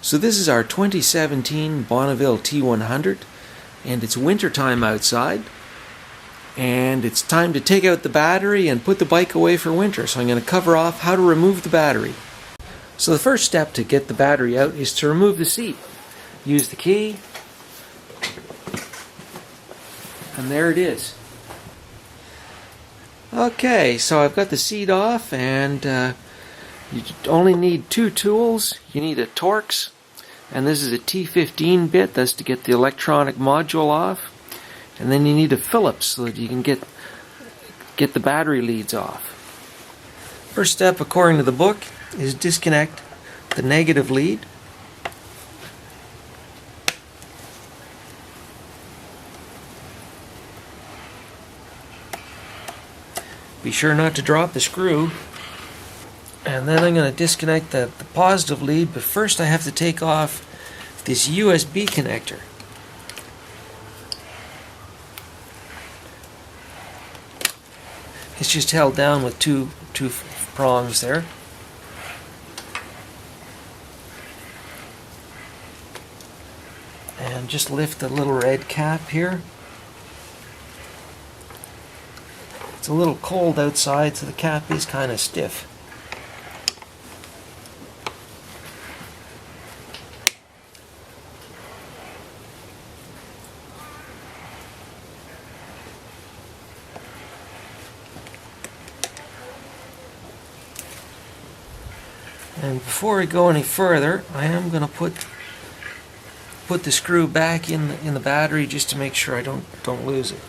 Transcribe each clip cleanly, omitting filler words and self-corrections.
So this is our 2017 Bonneville T100, and it's winter time outside, and it's time to take out the battery and put the bike away for winter. So I'm going to cover off how to remove the battery. So the first step to get the battery out is to remove the seat. Use the key, and there it is. Okay, so I've got the seat off, and you only need two tools. You need a Torx, and this is a T15 bit. That's to get the electronic module off. And then you need a Phillips so that you can get the battery leads off. First step, according to the book, is disconnect the negative lead. Be sure not to drop the screw. And then I'm going to disconnect the positive lead, but first I have to take off this USB connector. It's just held down with two prongs there. And just lift the little red cap here. It's a little cold outside, so the cap is kind of stiff. And before I go any further, I am going to put the screw back in the battery just to make sure I don't lose it.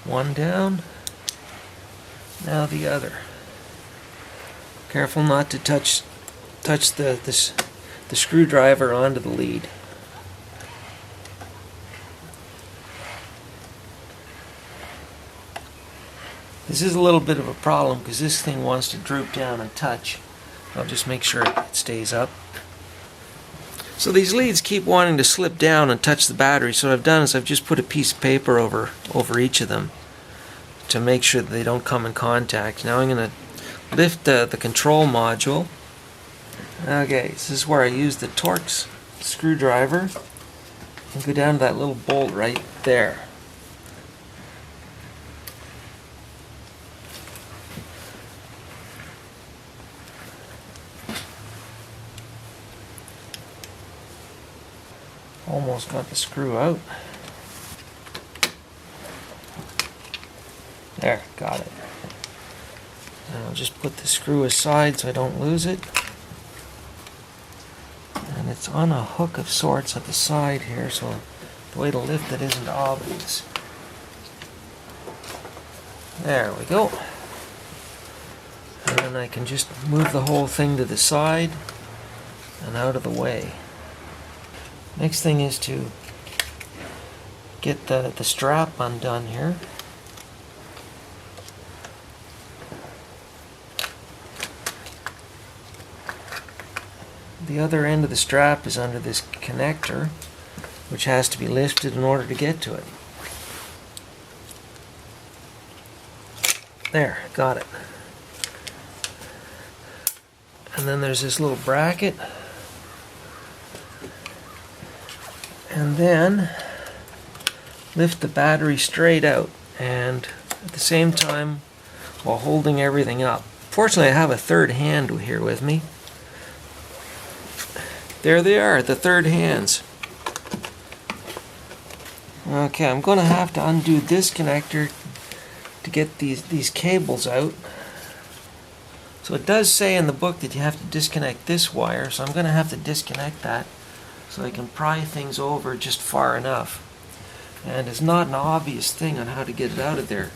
One down, now the other. Careful not to touch the screwdriver onto the lead. This is a little bit of a problem because this thing wants to droop down and touch. I'll just make sure it stays up. So these leads keep wanting to slip down and touch the battery, so what I've done is I've just put a piece of paper over each of them to make sure that they don't come in contact. Now I'm going to lift the control module. Okay, this is where I use the Torx screwdriver and go down to that little bolt right there. Almost got the screw out. There, got it. And I'll just put the screw aside so I don't lose it. And it's on a hook of sorts at the side here, so the way to lift it isn't obvious. There we go. And then I can just move the whole thing to the side and out of the way. Next thing is to get the strap undone here. The other end of the strap is under this connector, which has to be lifted in order to get to it. There, got it. And then there's this little bracket. And then lift the battery straight out, and at the same time while holding everything up. Fortunately, I have a third hand here with me. There they are, the third hands. Okay, I'm going to have to undo this connector to get these cables out. So it does say in the book that you have to disconnect this wire, so I'm going to have to disconnect that so I can pry things over just far enough. And it's not an obvious thing on how to get it out of there.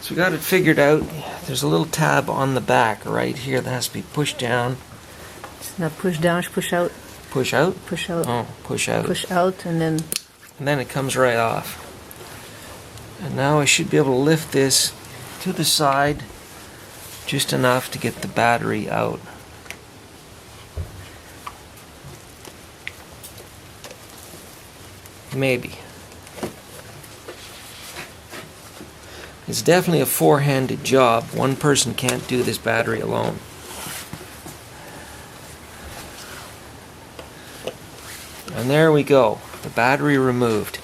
So we got it figured out. There's a little tab on the back right here that has to be pushed down. It's not push down, it's push out. Push out? Push out. Oh, push out. Push out, and then it comes right off. And now I should be able to lift this to the side just enough to get the battery out. Maybe. It's definitely a four-handed job. One person can't do this battery alone. And there we go, the battery removed.